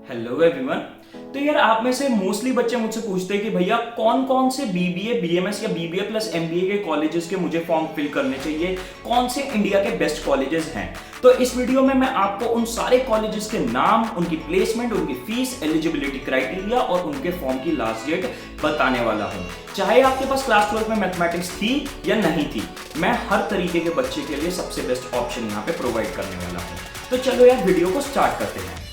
Hello everyone. तो यार आप में से मोस्टली बच्चे मुझसे पूछते हैं कि भैया कौन कौन से बीबीए बीएमएस या बीबीए प्लस एमबीए के कॉलेजेस के मुझे फॉर्म फिल करने चाहिए, कौन से इंडिया के बेस्ट कॉलेजेस हैं। तो इस वीडियो में मैं आपको उन सारे कॉलेजेस के नाम, उनकी प्लेसमेंट, उनकी फीस, एलिजिबिलिटी क्राइटेरिया और उनके फॉर्म की लास्ट डेट बताने वाला हूँ। चाहे आपके पास क्लास 12 में मैथमेटिक्स थी या नहीं थी, मैं हर तरीके के बच्चे के लिए सबसे बेस्ट ऑप्शन यहाँ पे प्रोवाइड करने वाला हूँ। तो चलो यार वीडियो को स्टार्ट करते हैं।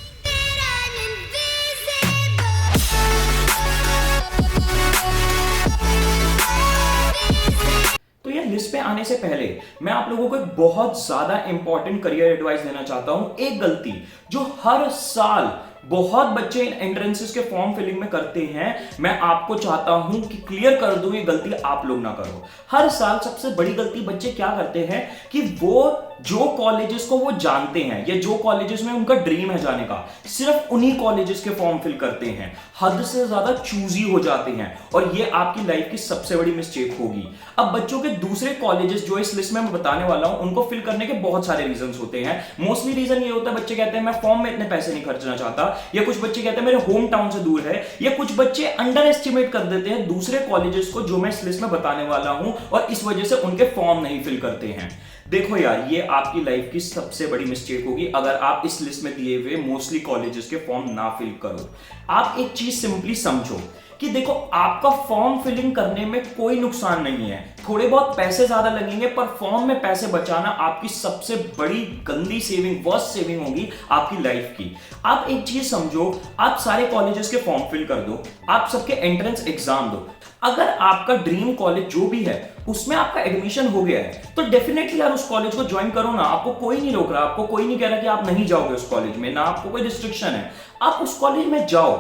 तो ये लिस्ट पे आने से पहले मैं आप लोगों को एक बहुत ज्यादा इंपॉर्टेंट करियर एडवाइस देना चाहता हूं। एक गलती जो हर साल बहुत बच्चे एंट्रेंसेस के फॉर्म फिलिंग में करते हैं, मैं आपको चाहता हूं कि क्लियर कर दूं, ये गलती आप लोग ना करो। हर साल सबसे बड़ी गलती बच्चे क्या करते हैं कि वो जो कॉलेजेस को वो जानते हैं या जो कॉलेजेस में उनका ड्रीम है जाने का, सिर्फ उन्हीं कॉलेजेस के फॉर्म फिल करते हैं, हद से ज्यादा चूजी हो जाते हैं और ये आपकी लाइफ की सबसे बड़ी मिस्टेक होगी। अब बच्चों के दूसरे कॉलेजेस जो इस लिस्ट में मैं बताने वाला हूं, उनको फिल करने के बहुत सारे रीजंस होते हैं। मोस्टली रीजन ये होता है, बच्चे कहते हैं मैं फॉर्म में इतने पैसे नहीं खर्चना चाहता, या कुछ बच्चे कहते हैं मेरे होम टाउन से दूर है, या कुछ बच्चे अंडर एस्टिमेट कर देते हैं दूसरे कॉलेजेस को जो मैं इस लिस्ट में बताने वाला हूं और इस वजह से उनके फॉर्म नहीं फिल करते हैं। देखो यार, ये आपकी लाइफ की सबसे बड़ी मिस्टेक होगी अगर आप इस लिस्ट में दिए हुए मोस्टली कॉलेजेस के फॉर्म ना फिल करो। आप एक चीज सिंपली समझो कि देखो, आपका फॉर्म फिलिंग करने में कोई नुकसान नहीं है। थोड़े बहुत पैसे ज्यादा लगेंगे, पर फॉर्म में पैसे बचाना आपकी सबसे बड़ी गंदी सेविंग, वर्स्ट सेविंग होगी आपकी लाइफ की। आप एक चीज समझो, आप सारे कॉलेजेस के फॉर्म फिल कर दो, आप सबके एंट्रेंस एग्जाम दो। अगर आपका ड्रीम कॉलेज जो भी है उसमें आपका एडमिशन हो गया है, तो डेफिनेटली यार उस कॉलेज को ज्वाइन करो ना। आपको कोई नहीं रोक रहा, आपको कोई नहीं कह रहा कि आप नहीं जाओगे उस कॉलेज में, ना आपको कोई रिस्ट्रिक्शन है, आप उस कॉलेज में जाओ।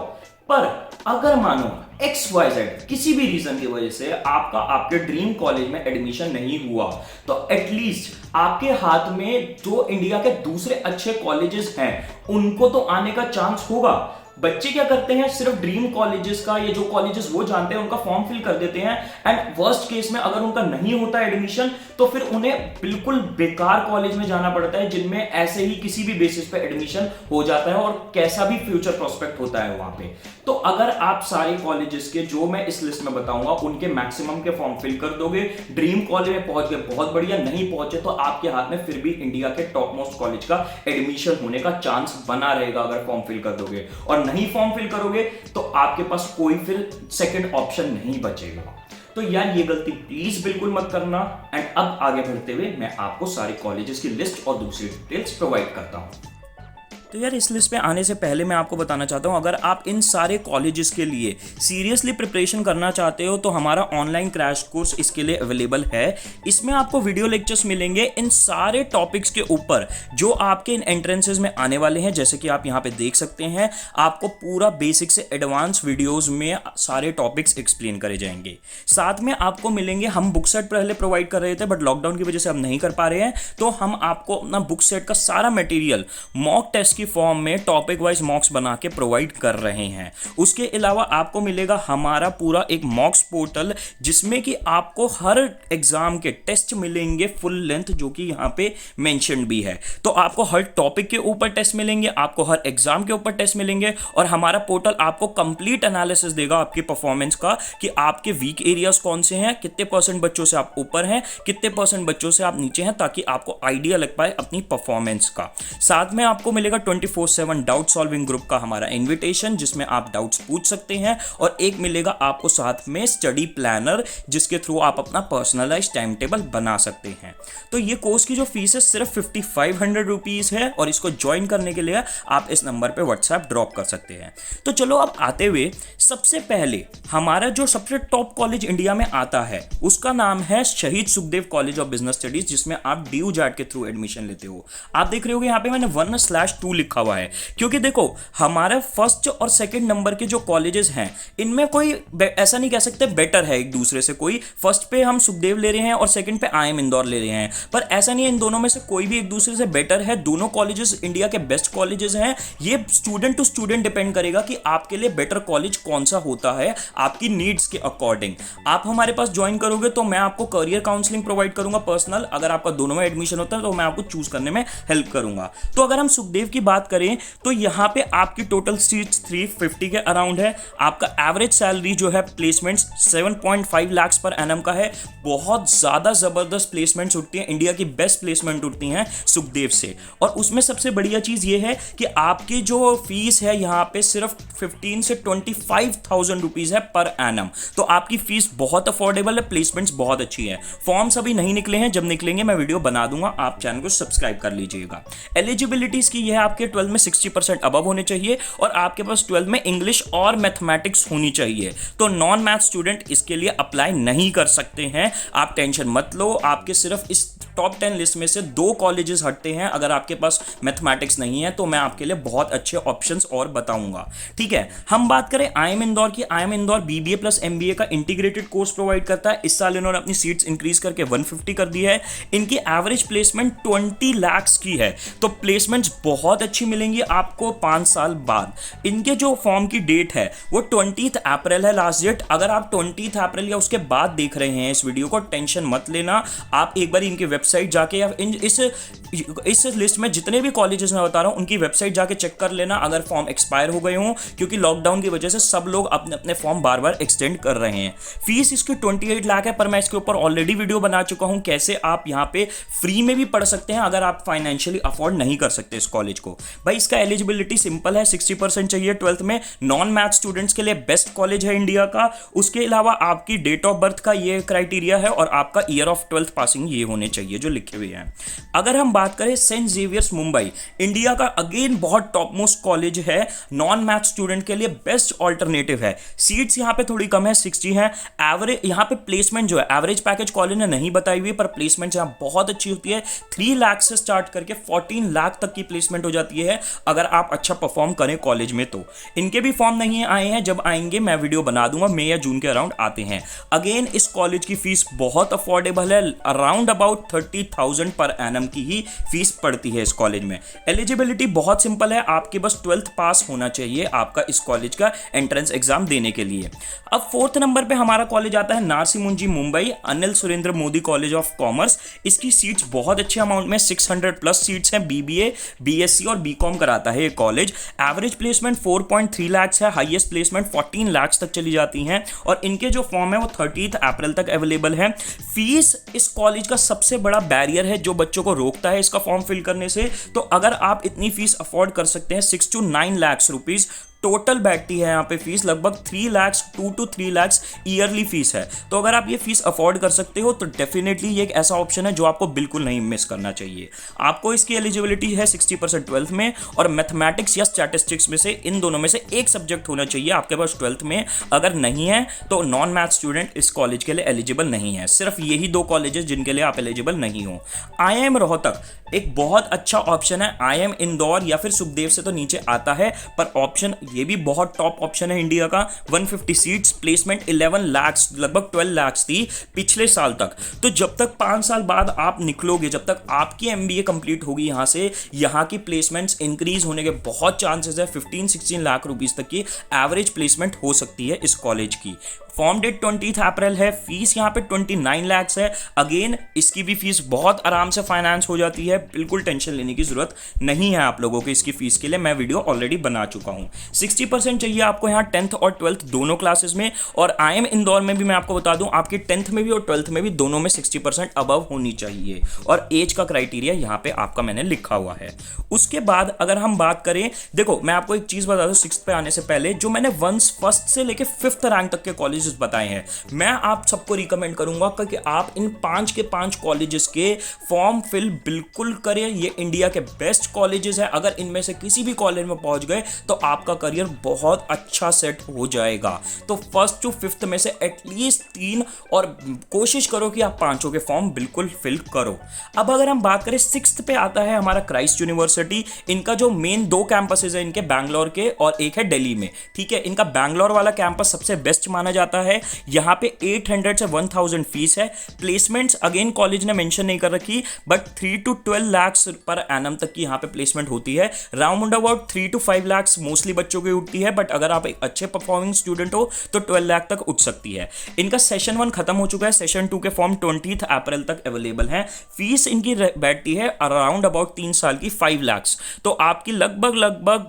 पर अगर मानो XYZ किसी भी रीजन की वजह से आपके ड्रीम कॉलेज में एडमिशन नहीं हुआ, तो एटलीस्ट आपके हाथ में जो इंडिया के दूसरे अच्छे कॉलेजेस हैं उनको तो आने का चांस होगा। बच्चे क्या करते हैं, सिर्फ ड्रीम कॉलेजेस का, ये जो कॉलेजेस वो जानते हैं उनका फॉर्म फिल कर देते हैं, एंड वर्स्ट केस में अगर उनका नहीं होता एडमिशन तो फिर उन्हें बिल्कुल बेकार कॉलेज में जाना पड़ता है जिनमें ऐसे ही किसी भी बेसिस पे एडमिशन हो जाता है और कैसा भी फ्यूचर प्रोस्पेक्ट होता है वहां पे। तो अगर आप सारे कॉलेजेस के जो मैं इस लिस्ट में बताऊंगा उनके मैक्सिमम के फॉर्म फिल कर दोगे, ड्रीम कॉलेज में पहुंच गए बहुत बढ़िया, नहीं पहुंचे तो आपके हाथ में फिर भी इंडिया के टॉप मोस्ट कॉलेज का एडमिशन होने का चांस बना रहेगा अगर फॉर्म फिल कर दोगे। और नहीं फॉर्म फिल करोगे तो आपके पास कोई फिर सेकंड ऑप्शन नहीं बचेगा। तो यार ये गलती प्लीज बिल्कुल मत करना। एंड अब आगे बढ़ते हुए मैं आपको सारे कॉलेजेस की लिस्ट और दूसरी डिटेल्स प्रोवाइड करता हूं। तो यार इस लिस्ट पे आने से पहले मैं आपको बताना चाहता हूँ, अगर आप इन सारे कॉलेजेस के लिए सीरियसली प्रिपरेशन करना चाहते हो तो हमारा ऑनलाइन क्रैश कोर्स इसके लिए अवेलेबल है। इसमें आपको वीडियो लेक्चर्स मिलेंगे इन सारे टॉपिक्स के ऊपर जो आपके इन एंट्रेंसेस में आने वाले हैं। जैसे कि आप यहाँ पे देख सकते हैं, आपको पूरा बेसिक से एडवांस वीडियोज में सारे टॉपिक्स एक्सप्लेन करे जाएंगे। साथ में आपको मिलेंगे, हम बुक सेट पहले प्रोवाइड कर रहे थे बट लॉकडाउन की वजह से हम नहीं कर पा रहे हैं, तो हम आपको अपना बुक सेट का सारा मटेरियल मॉक टेस्ट फॉर्म में टॉपिक वाइज मॉक्स बना के प्रोवाइड कर रहे हैं। उसके अलावा आपको मिलेगा हमारा पूरा एक मॉक्स पोर्टल जिसमें कि आपको हर एग्जाम के टेस्ट मिलेंगे फुल लेंथ, जो कि यहाँ पे मेंशन भी है। तो आपको हर टॉपिक के ऊपर टेस्ट मिलेंगे, आपको हर एग्जाम के ऊपर टेस्ट मिलेंगे और हमारा पोर्टल आपको कंप्लीट एनालिसिस देगा आपकी परफॉर्मेंस का कि आपके वीक एरियाज कौन से हैं, कितने परसेंट बच्चों से आप ऊपर हैं, कितने परसेंट बच्चों से आप नीचे हैं, ताकि आपको आइडिया लग पाए अपनी परफॉर्मेंस का। साथ में आपको मिलेगा 24/7 डाउट सॉल्विंग ग्रुप का हमारा इनविटेशन, जिसमें आप डाउट्स पूछ सकते हैं, और एक मिलेगा आपको साथ में स्टडी प्लानर जिसके थ्रू आप अपना पर्सनलाइज टाइम टेबल बना सकते हैं। तो ये कोर्स की जो फीस है सिर्फ 5500 रुपीज है और इसको ज्वाइन करने के लिए आप इस नंबर पे व्हाट्सएप ड्रॉप कर सकते हैं। तो चलो अब आते हुए सबसे पहले हमारा जो सबसे टॉप कॉलेज इंडिया में आता है उसका नाम है शहीद Sukhdev college of business studies, जिसमें आप DU-JAT के थ्रू एडमिशन लेते हो। आप देख रहे हो यहाँ पे मैंने 1/2 लिखा हुआ है, क्योंकि देखो हमारे फर्स्ट और सेकंड नंबर के जो कॉलेजेस हैं इनमें कोई ऐसा नहीं कह सकते बेटर है एक दूसरे से। कोई फर्स्ट पे हम सुखदेव ले रहे हैं और सेकंड पे IIM इंदौर ले रहे हैं, पर ऐसा नहीं है इन दोनों में से कोई भी एक दूसरे से बेटर है। दोनों कॉलेजेस इंडिया के बेस्ट कॉलेजेस हैं। ये स्टूडेंट टू स्टूडेंट डिपेंड करेगा कि आपके लिए बेटर कॉलेज कौन सा होता है आपकी नीड्स के अकॉर्डिंग। आप हमारे पास ज्वाइन करोगे तो मैं आपको करियर काउंसलिंग प्रोवाइड करूंगा पर्सनल। अगर आपका दोनों में एडमिशन होता है तो मैं आपको चूज करने में हेल्प करूंगा। तो अगर हम सुखदेव की बात करें तो यहाँ पे आपकी टोटल सीट्स 350 के अराउंड है। आपका एवरेज सैलरी जो है प्लेसमेंट्स 7.5 लाख पर एनम का है। बहुत ज़्यादा ज़बरदस्त प्लेसमेंट्स उठती हैं, इंडिया की बेस्ट प्लेसमेंट उठती हैं सुखदेव से। और उसमें सबसे बढ़िया चीज़ ये है कि आपकी जो फीस है यहाँ पे सिर्फ 15 से 25,000 रुपीज़ है पर एनम। तो आपकी फीस बहुत अफोर्डेबल है, प्लेसमेंट्स बहुत अच्छी है। फॉर्म्स अभी नहीं निकले हैं, जब निकलेंगे मैं वीडियो बना दूंगा, आप चैनल को सब्सक्राइब कर लीजिएगा। एलिजिबिलिटीज की यह आपके 12 में 60% अबव होने चाहिए और आपके पास 12 में इंग्लिश और मैथमेटिक्स होनी चाहिए। तो नॉन मैथ स्टूडेंट इसके लिए अप्लाई नहीं कर सकते हैं। आप टेंशन मत लो, आपके सिर्फ इस टॉप 10 लिस्ट में से 2 कॉलेजेस हटते हैं। अगर आपके पास मैथमेटिक्स नहीं है तो मैं आपके लिए बहुत अच्छे ऑप्शंस और बताऊंगा। ठीक है, हम बात करें आईएम इंदौर की। IIM Indore BBA plus MBA का इंटीग्रेटेड कोर्स प्रोवाइड करता है। इस साल इन्होंने अपनी सीट्स इंक्रीज करके 150 कर दी है। इनकी एवरेज प्लेसमेंट 20 लाख की है, तो प्लेसमेंट्स बहुत अच्छी मिलेंगी आपको 5 साल बाद। इनके जो फॉर्म की डेट है वो 20 अप्रैल है लास्ट डेट। अगर आप 20 अप्रैल या उसके बाद देख रहे हैं इस वीडियो को, टेंशन मत लेना, आप एक बार इनकी वेबसाइट जाके या इस लिस्ट में जितने भी कॉलेजेस मैं बता रहा हूं उनकी वेबसाइट जाके चेक कर लेना अगर फॉर्म एक्सपायर हो गए हों, क्योंकि लॉकडाउन की वजह से सब लोग अपने अपने फॉर्म बार बार एक्सटेंड कर रहे हैं। फीस इसकी 28 लाख है, पर मैं इसके ऊपर ऑलरेडी वीडियो बना चुका हूं कैसे आप यहां पे फ्री में भी पढ़ सकते हैं अगर आप फाइनेंशियली अफोर्ड नहीं कर सकते इस कॉलेज को। भाई इसका एलिजिबिलिटी सिंपल है, 60% चाहिए 12th में। नॉन मैथ स्टूडेंट्स के लिए बेस्ट कॉलेज है इंडिया का। उसके अलावा आपकी डेट ऑफ बर्थ का ये क्राइटेरिया है और आपका ईयर ऑफ 12th पासिंग ये होने चाहिए जो लिखे हुए हैं। अगर हम बात करें सेंट जेवियर्स मुंबई, इंडिया का अगेन बहुत टॉप मोस्ट कॉलेज है, नॉन मैथ स्टूडेंट के लिए बेस्ट ऑल्टरनेटिव है। सीट्स यहां पे थोड़ी कम है, 60 है। एवरेज यहां पे प्लेसमेंट जो है, एवरेज पैकेज कॉलेज ने नहीं बताई हुई, पर प्लेसमेंट यहां बहुत अच्छी होती है। 3 लाख से स्टार्ट करके 14 लाख तक की प्लेसमेंट हो जाती है अगर आप अच्छा परफॉर्म करें कॉलेज में। तो इनके भी फॉर्म नहीं आए हैं, जब आएंगे मैं वीडियो बना दूंगा, मई या जून के अराउंड आते हैं। अगेन इस कॉलेज की फीस बहुत अफोर्डेबल है, अराउंड अबाउट 30,000 पर एनम की ही फीस पड़ती है इस कॉलेज में। एलिजिबिलिटी बहुत सिंपल है, आपके बस 12th पास होना चाहिए आपका इस कॉलेज का एंट्रेंस एग्जाम देने के लिए। अब 4th नंबर पे हमारा कॉलेज आता है नारसी मुंजी Mumbai, Anil Surendra Modi college of commerce. इसकी सीट्स बहुत अच्छे अमाउंट में 600 प्लस सीट्स हैं। बीबीए, बीएससी और बीकॉम कराता है ये कॉलेज। एवरेज प्लेसमेंट 4.3 लाख है, हाईएस्ट प्लेसमेंट 14 लाख तक चली जाती हैं और इनके जो फॉर्म है वो 30 अप्रैल तक अवेलेबल है। फीस इस कॉलेज का सबसे बड़ा बैरियर है जो बच्चों को रोकता है इसका फॉर्म फिल करने से। तो अगर आप इतनी फीस अफोर्ड कर सकते हैं, 6 to 9 लाख रुपीज टोटल बैठती है यहाँ पे फीस, लगभग 3 lakh 2 to 3 lakh yearly fees है। तो अगर आप ये फीस अफोर्ड कर सकते हो तो डेफिनेटली ये एक ऐसा ऑप्शन है जो आपको बिल्कुल नहीं मिस करना चाहिए। आपको इसकी एलिजिबिलिटी है 60% 12th में और मैथमेटिक्स या स्टैटिस्टिक्स में से इन दोनों में से एक सब्जेक्ट होना चाहिए आपके पास 12th में। अगर नहीं है तो नॉन मैथ स्टूडेंट इस कॉलेज के लिए एलिजिबल नहीं है। सिर्फ यही 2 कॉलेजेस जिनके लिए आप एलिजिबल नहीं हो। आईआईएम रोहतक एक बहुत अच्छा ऑप्शन है। आईआईएम इंदौर या फिर सुखदेव से तो नीचे आता है, पर ऑप्शन ये भी बहुत टॉप ऑप्शन है इंडिया का। 150 सीट्स, प्लेसमेंट 11 लाख, लगभग 12 लाख थी पिछले साल तक। तो जब तक 5 साल बाद आप निकलोगे, जब तक आपकी एमबीए कंप्लीट होगी यहां से, यहां की प्लेसमेंट्स इंक्रीज होने के बहुत चांसेस है। 15-16 लाख रुपीस तक की एवरेज प्लेसमेंट हो सकती है इस कॉलेज की। फॉर्म डेट 20 अप्रैल है। फीस यहाँ पे 29 लाख है। अगेन इसकी भी फीस बहुत आराम से फाइनेंस हो जाती है, बिल्कुल टेंशन लेने की जरूरत नहीं है आप लोगों को इसकी फीस के लिए। मैं वीडियो ऑलरेडी बना चुका हूँ। 60% चाहिए आपको यहाँ 10th और 12th दोनों क्लासेस में। और आईएम इंदौर में भी मैं आपको बता दूं, आपकी 10th में भी और 12th में भी दोनों में 60% अबव होनी चाहिए। और एज का क्राइटेरिया यहाँ पे आपका मैंने लिखा हुआ है। उसके बाद अगर हम बात करें, देखो मैं आपको एक चीज बता दूं 6th पे आने से पहले, जो मैंने 1st से लेके 5th रैंक तक के कॉलेज बताए हैं, मैं आप सबको रिकमेंड करूंगा कि आप इन 5 के 5 कॉलेजेस के फॉर्म फिल बिल्कुल करें। ये इंडिया के बेस्ट कॉलेजेस हैं। अगर इनमें से किसी भी कॉलेज में पहुंच गए तो आपका करियर बहुत अच्छा सेट हो जाएगा। तो 1st to 5th में से एटलीस्ट 3 और कोशिश करो कि आप 5 के फॉर्म बिल्कुल फिल करो। अब अगर हम बात करें 6th पे आता है हमारा क्राइस्ट यूनिवर्सिटी। इनका जो मेन 2 कैंपसेस है इनके, बैंगलोर के और एक है दिल्ली में। ठीक है, इनका बैंगलोर वाला कैंपस सबसे बेस्ट माना जाता आता है, यहाँ पे 800 से 1000 फीस है। प्लेसमेंट्स अगेन कॉलेज ने मेंशन नहीं कर रखी, but 3 to 12 lakh per annum तक की यहाँ पे प्लेसमेंट होती है। Round about 3 to 5 lakh mostly बच्चों की उठती है, बट अगर आप एक अच्छे परफॉर्मिंग स्टूडेंट हो तो 12 लाख तक उठ सकती है। इनका सेशन 1 खत्म हो चुका है, सेशन 2 के फॉर्म 20 अप्रैल तक अवेलेबल हैं। फीस इनकी बैठती है अराउंड अबाउट 3 साल की 5 लाख, तो आपकी लगभग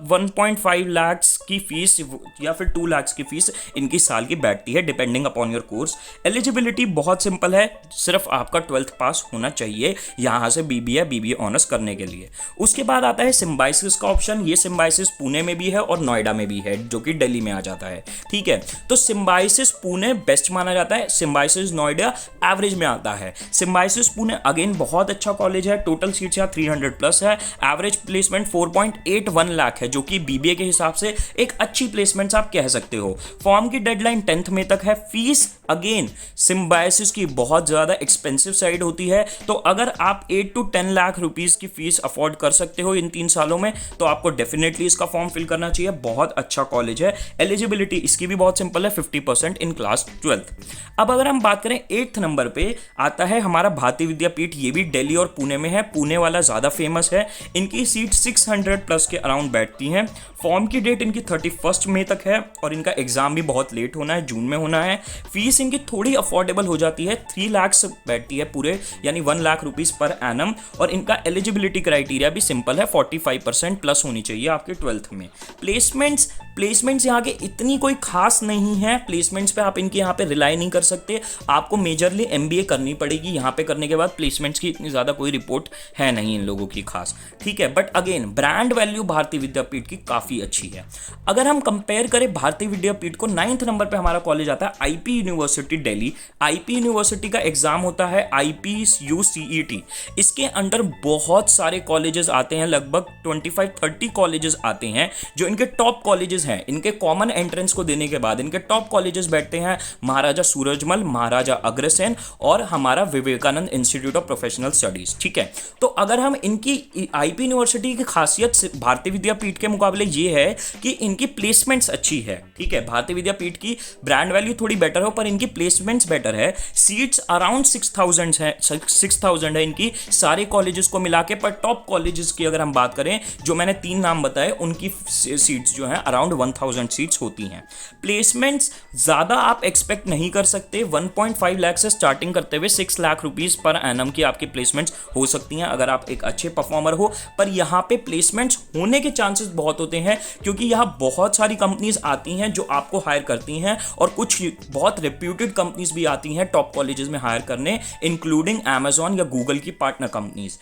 1.5 लाख की फीस या फिर 2 लाख की फीस इनकी साल की बैठती है, depending upon your course. Eligibility बहुत सिंपल है, सिर्फ आपका 12th पास होना चाहिए यहां से बीबीए ऑनर्स करने के लिए। उसके बाद आता है सिम्बायोसिस का ऑप्शन। ये सिम्बायोसिस पुणे में भी है और नोएडा में भी है, जो कि दिल्ली में आ जाता है। ठीक है, तो सिम्बायोसिस पुणे बेस्ट माना जाता है, सिम्बायोसिस नोएडा एवरेज में आता है। सिम्बायोसिस पुणे अगेन बहुत अच्छा कॉलेज है, टोटल सीट्स यहाँ 300 प्लस है, एवरेज प्लेसमेंट 4.81 लाख है, जो कि बीबीए के हिसाब से एक अच्छी प्लेसमेंट आप कह सकते हो। फॉर्म की डेडलाइन 10th मई तक है। फीस अगेन सिम्बायोसिस की बहुत ज्यादा एक्सपेंसिव साइड होती है, तो अगर आप 8 to 10 लाख रुपीस की फीस अफोर्ड कर सकते हो इन 3 सालों में, तो आपको डेफिनेटली इसका फॉर्म फिल करना चाहिए। बहुत अच्छा कॉलेज है। एलिजिबिलिटी इसकी भी बहुत सिंपल है, 50% इन क्लास 12th। अब अगर हम बात करें 8th नंबर पे आता है हमारा भारतीय विद्यापीठ। ये भी दिल्ली और पुणे में है, पुणे वाला ज्यादा फेमस है। इनकी सीट 600 प्लस के अराउंड बैठती हैं। फॉर्म की डेट इनकी 31 मई तक है और इनका एग्जाम भी बहुत लेट होना है, जून में होना है। फीस इनकी थोड़ी अफोर्डेबल हो जाती है, 3 लाख बैठती है पूरे, यानी 1 लाख रुपीस पर एनम। और इनका एलिजिबिलिटी क्राइटेरिया भी सिंपल है, 45% प्लस होनी चाहिए आपके 12th में। प्लेसमेंट्स यहाँ के इतनी कोई खास नहीं है, प्लेसमेंट्स पे आप इनके यहाँ पे रिलाई नहीं कर सकते, आपको मेजरली एमबीए करनी पड़ेगी यहाँ पे करने के बाद। प्लेसमेंट्स की इतनी ज़्यादा कोई रिपोर्ट है नहीं इन लोगों की खास। ठीक है, बट अगेन ब्रांड वैल्यू भारतीय विद्यापीठ की काफ़ी अच्छी है। अगर हम कंपेयर करें भारतीय विद्यापीठ को, 9th नंबर पे हमारा कॉलेज आता है IP university Delhi. IP university का एग्जाम होता है IPUCET। इसके अंडर बहुत सारे कॉलेजेस आते हैं, लगभग 25-30 कॉलेजेस आते हैं, जो इनके टॉप कॉलेजेस हैं। इनके कॉमन एंट्रेंस को देने के बाद इनके टॉप कॉलेजेस बैठते हैं महाराजा सूरजमल, महाराजा अग्रसेन और हमारा Vivekananda institute of professional studies. ठीक है, तो अगर हम इनकी आईपी यूनिवर्सिटी की खासियत भारतीय विद्यापीठ के मुकाबले ये है कि इनकी प्लेसमेंट्स अच्छी है। ठीक है, भारतीय विद्यापीठ की ब्रांड वैल्यू थोड़ी बेटर हो, पर इनकी प्लेसमेंट्स बेटर है। सीट्स अराउंड 6000 है इनकी सारे कॉलेजेस को मिला के। पर टॉप कॉलेजेस की अगर हम बात करें, जो मैंने 3 नाम बताए, उनकी सीट्स जो हैं अराउंड 1000 सीट्स होती हैं। प्लेसमेंट्स ज़्यादा आप एक्सपेक्ट नहीं कर सकते, 1.5 लाख से स्टार्टिंग करते हुए 6 लाख रुपीस पर एनम की आपकी प्लेसमेंट्स हो सकती हैं अगर आप एक अच्छे परफॉर्मर हो। पर यहाँ पे प्लेसमेंट्स होने के चांसेस बहुत होते हैं, क्योंकि यहाँ बहुत सारी कंपनीज आती हैं जो आपको हायर करती हैं, और कुछ बहुत रेप्यूटेड कंपनीज भी आती हैं टॉप कॉलेजेस में हायर करने, इंक्लूडिंग अमेजॉन या गूगल की पार्टनर कंपनीज।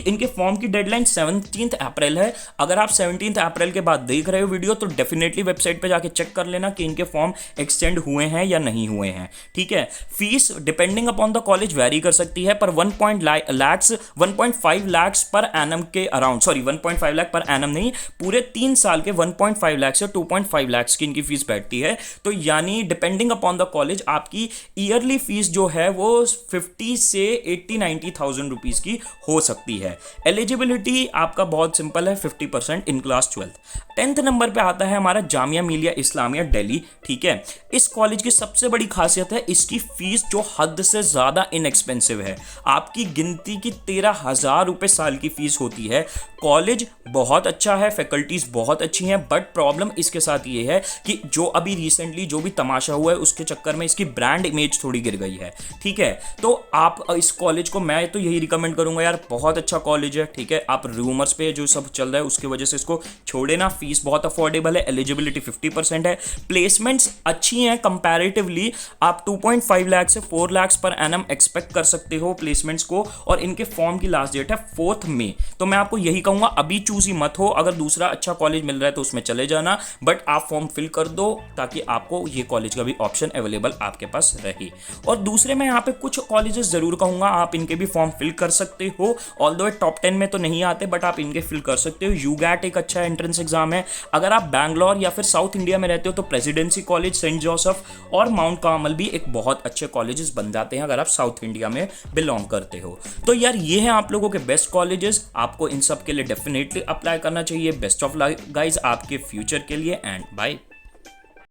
इनके फॉर्म की डेडलाइन 17 अप्रैल है। अगर आप 17 अप्रैल के बाद देख रहे हो वीडियो, तो डेफिनेटली वेबसाइट पे जाके चेक कर लेना कि इनके फॉर्म एक्सटेंड हुए हैं या नहीं हुए हैं। ठीक है, fees depending upon the college vary कर सकती है, पर 1.5 लाख पर एनम के अराउंड, 1.5 लाख पर एनम नहीं, पूरे 3 साल के 1.5 लाख से 2.5 लाख की इनकी फीस बैठती है। तो यानी डिपेंडिंग अपॉन द कॉलेज आपकी ईयरली फीस जो है वो 50 से 80-90,000 रुपीज की हो सकती है। एलिजिबिलिटी आपका बहुत सिंपल है, 50% in class 12th। 10th number पे आता है हमारा जामिया मिलिया इस्लामिया दिल्ली। ठीक है, इस कॉलेज की सबसे बड़ी खासियत है इसकी फीस जो हद से ज्यादा इनएक्सपेंसिव है। आपकी गिनती की 13,000 रुपए साल की फीस होती है। कॉलेज बहुत अच्छा है, फैकल्टीज बहुत अच्छी हैं, बट प्रॉब्लम इसके साथ ये है कि जो अभी रिसेंटली जो भी तमाशा हुआ है उसके चक्कर में इसकी ब्रांड इमेज थोड़ी गिर गई है। ठीक है, तो आप इस कॉलेज को, मैं तो यही रिकमेंड करूंगा यार, बहुत अच्छा कॉलेज है। ठीक है, आप रूमर्स पे जो सब चल रहा है उसकी वजह से इसको छोड़े ना। फीस बहुत अफोर्डेबल है, एलिजिबिलिटी 50% है, प्लेसमेंट्स अच्छी हैं कंपैरेटिवली। आप 2.5 लाख से 4 लाख पर एनम एक्सपेक्ट कर सकते हो प्लेसमेंट्स को, और इनके फॉर्म की लास्ट डेट है 4 मई। तो मैं आपको यही कहूंगा, अभी चूज ही मत हो। अगर दूसरा अच्छा कॉलेज मिल रहा है तो उसमें चले जाना, बट आप फॉर्म फिल कर दो ताकि आपको ये कॉलेज का भी ऑप्शन अवेलेबल आपके पास रहे। और दूसरे मैं यहाँ पे कुछ कॉलेजेस जरूर कहूंगा, आप इनके भी फॉर्म फिल कर सकते हो। ऑल्दो टॉप 10 में तो नहीं आते, बट आप इनके फिल कर सकते हो। यूगैट एक अच्छा एंट्रेंस एग्जाम है। अगर आप बैंगलोर या फिर साउथ इंडिया में रहते हो तो प्रेसिडेंसी कॉलेज, सेंट जोसेफ और माउंट कार्मल भी एक बहुत अच्छे कॉलेजेस बन जाते हैं अगर आप साउथ इंडिया में बिलोंग करते हो। तो यार ये हैं आप लोगों के बेस्ट कॉलेजेस, आपको इन सब के लिए डेफिनेटली अप्लाई करना चाहिए। बेस्ट ऑफ लक गाइज आपके फ्यूचर के लिए, एंड बाय।